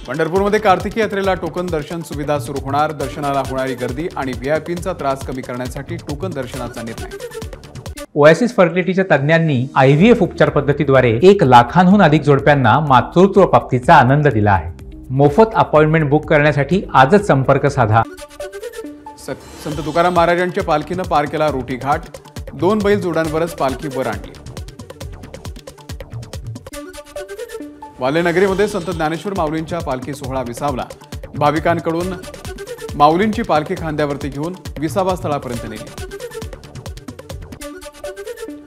पंढरपूरमध्ये कार्तिकी यात्रेला टोकन दर्शन सुविधा सुरू होणार। दर्शनाला होणारी गर्दी आणि व्हीआयपींचा त्रास कमी करण्यासाठी टोकन दर्शनाचा निर्णय। ओएसिस फर्टिलिटीच्या तज्ञांनी आयव्हीएफ उपचार पद्धतीद्वारे 1 लाखांहून अधिक जोडप्यांना मातृत्व प्राप्तीचा आनंद दिला आहे। मोफत अपॉइंटमेंट बुक करण्यासाठी आजच संपर्क साधा। संत तुकाराम महाराजांच्या पालखीनं पार केला रोटी घाट। 2 बैल जोड्यांवरच पालखी वर आणली। वालेनगरीमध्ये संत ज्ञानेश्वर माऊलींच्या पालखी सोहळा विसावला। भाविकांकडून माऊलींची पालखी खांद्यावरती घेऊन विसावा स्थळापर्यंत नेली।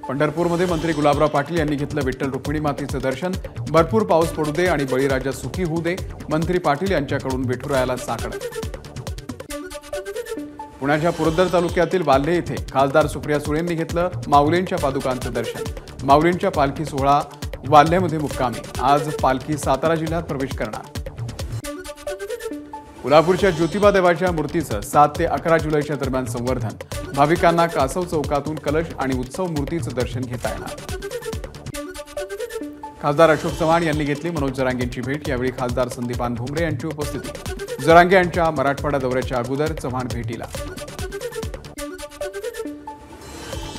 पंढरपूरमध्ये मंत्री गुलाबराव पाटील यांनी घेतलं विठ्ठल रुक्मिणी मातेचं दर्शन। भरपूर पाऊस पडू दे आणि बळीराजा सुखी होऊ दे, मंत्री पाटील यांच्याकडून विठुरायाला साकडं। पुण्याच्या पुरंदर तालुक्यातील वाल्हे येथे खासदार सुप्रिया सुळेंनी घेतलं माऊलींच्या पादुकांचं दर्शन। माऊलींच्या पालखी सोहळा वाल्हेमध्ये मुक्कामी। आज पालखी सातारा जिल्ह्यात प्रवेश करणार। कोल्हापूरच्या ज्योतिबा देवाच्या मूर्तीचं 7 ते 11 जुलैच्या दरम्यान संवर्धन। भाविकांना कासव चौकातून कलश आणि उत्सव मूर्तीचं दर्शन घेता येणार। खासदार अशोक चव्हाण यांनी घेतली मनोज जरांगेंची भेट। यावेळी खासदार संदीपान भुमरे यांची उपस्थिती। जरांगे यांच्या मराठवाडा दौऱ्याच्या अगोदर चव्हाण भेटीला।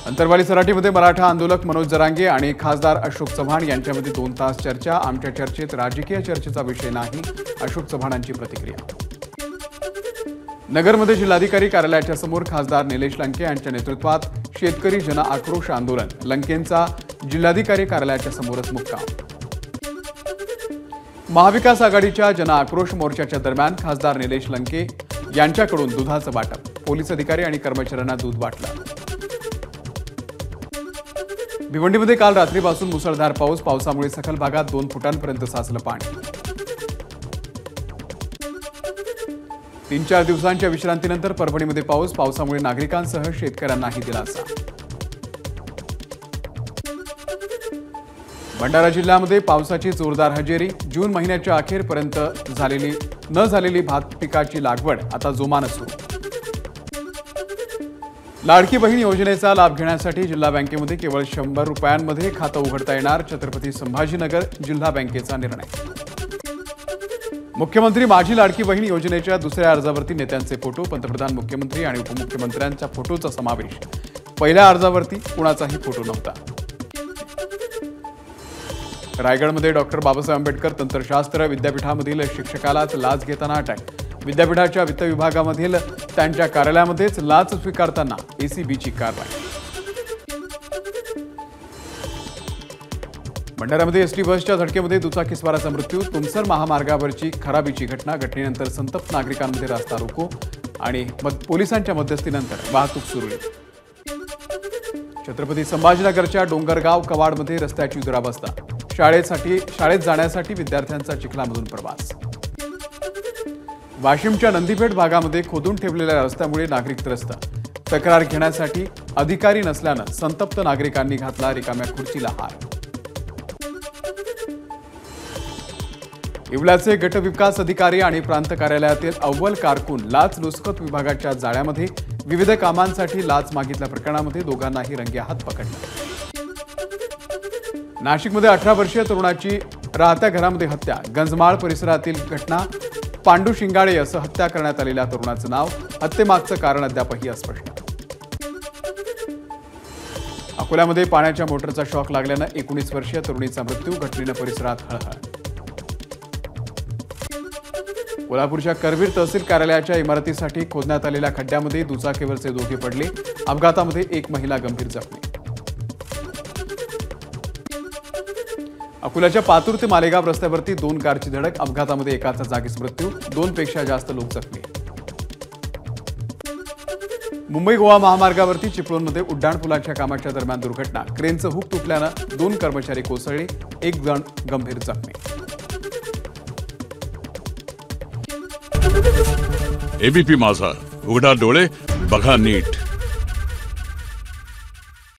अंतरवाली सराटीमध्ये मराठा आंदोलक मनोज जरांगे आणि खासदार अशोक चव्हाण यांच्यामध्ये 2 तास चर्चा। आमच्या चर्चेत राजकीय चर्चेचा विषय नाही, अशोक चव्हाणांची प्रतिक्रिया। नगरमध्ये जिल्हाधिकारी कार्यालयाच्या समोर खासदार निलेश लंके यांच्या नेतृत्वात शेतकरी जन आक्रोश आंदोलन। लंकेंचा जिल्हाधिकारी कार्यालयाच्या समोरच मुक्काम। महाविकास आघाडीच्या जन आक्रोश मोर्चाच्या दरम्यान खासदार निलेश लंके यांच्याकडून दुधाचं वाटप। पोलीस अधिकारी आणि कर्मचाऱ्यांना दूध वाटलं। भिवंडीमध्ये काल रात्रीपासून मुसळधार पाऊस। पावसामुळे सखल भागात 2 फुटांपर्यंत साचलं पाणी। 3-4 दिवसांच्या विश्रांतीनंतर परभणीमध्ये पाऊस। पावसामुळे नागरिकांसह शेतकऱ्यांनाही दिलासा। भंडारा जिल्ह्यामध्ये पावसाची जोरदार हजेरी। जून महिन्याच्या अखेरपर्यंत न झालेली भात पिकाची लागवड आता जोमानं सुरू। लाडकी बहीण योजनेचा लाभ घेण्यासाठी जिल्हा बँकेमध्ये केवळ 100 रुपयांमध्ये खातं उघडता येणार। छत्रपती संभाजीनगर जिल्हा बँकेचा निर्णय। मुख्यमंत्री माझी लाडकी बहीण योजनेच्या दुसऱ्या अर्जावरती नेत्यांचे फोटो। पंतप्रधान, मुख्यमंत्री आणि उपमुख्यमंत्र्यांच्या फोटोचा समावेश। पहिल्या अर्जावरती कुणाचाही फोटो नव्हता। रायगडमध्ये डॉक्टर बाबासाहेब आंबेडकर तंत्रशास्त्र विद्यापीठामधील शिक्षकालाच लाच घेताना अटक। विद्यापीठाच्या वित्त विभागामधील त्यांच्या कार्यालयामध्येच लाच स्वीकारताना एसीबीची कारवाई। भंडाऱ्यामध्ये एसटी बसच्या धडकेमध्ये दुचाकीस्वाराचा मृत्यू। तुमसर महामार्गावरची खराबीची घटना। घटनेनंतर संतप्त नागरिकांमध्ये रास्ता रोको आणि पोलिसांच्या मध्यस्थीनंतर वाहतूक सुरळीत। छत्रपती संभाजीनगरच्या डोंगरगाव कवाडमध्ये रस्त्याची दुरावस्था। शाळेत जाण्यासाठी विद्यार्थ्यांचा चिखलामधून प्रवास। वाशिमच्या नंदीपेठ भागामध्ये खोदून ठेवलेल्या रस्त्यामुळे नागरिक त्रस्त। तक्रार घेण्यासाठी अधिकारी नसल्यानं संतप्त नागरिकांनी घातला रिकाम्या खुर्चीला हार। येवल्याचे गटविकास अधिकारी आणि प्रांत कार्यालयातील अव्वल कारकून लाचलुचपत विभागाच्या जाळ्यामध्ये। विविध कामांसाठी लाच मागितल्या प्रकरणामध्ये दोघांनाही रंगेहात पकडलं। नाशिकमध्ये 18 वर्षीय तरुणाची राहत्या घरामध्ये हत्या। गंजमाळ परिसरातील घटना। पांडू शिंगाळे असं हत्या करण्यात आलेल्या तरुणाचं नाव। हत्येमागचं कारण अद्यापही अस्पष्ट। अकोल्यामध्ये पाण्याच्या मोटरचा शॉक लागल्यानं 19 वर्षीय तरुणीचा मृत्यू। घटनेनं परिसरात हळहळ। कोल्हापूरच्या करवीर तहसील कार्यालयाच्या इमारतीसाठी खोदण्यात आलेल्या खड्ड्यामध्ये दुचाकीवरचे दोघे पडले। अपघातामध्ये 1 महिला गंभीर जखमी। अकोल्याच्या पातूर ते मालेगाव रस्त्यावरती 2 कारची धडक। अपघातामध्ये एकाचा जागीच मृत्यू। 2 पेक्षा जास्त लोक जखमी। मुंबई गोवा महामार्गावरती चिपळूणमध्ये उड्डाणपुलाच्या कामाच्या दरम्यान दुर्घटना। क्रेनचं हुक तुटल्यानं 2 कर्मचारी कोसळले। 1 जण गंभीर जखमी। एबीपी माझा, उघडा डोळे बघा नीट।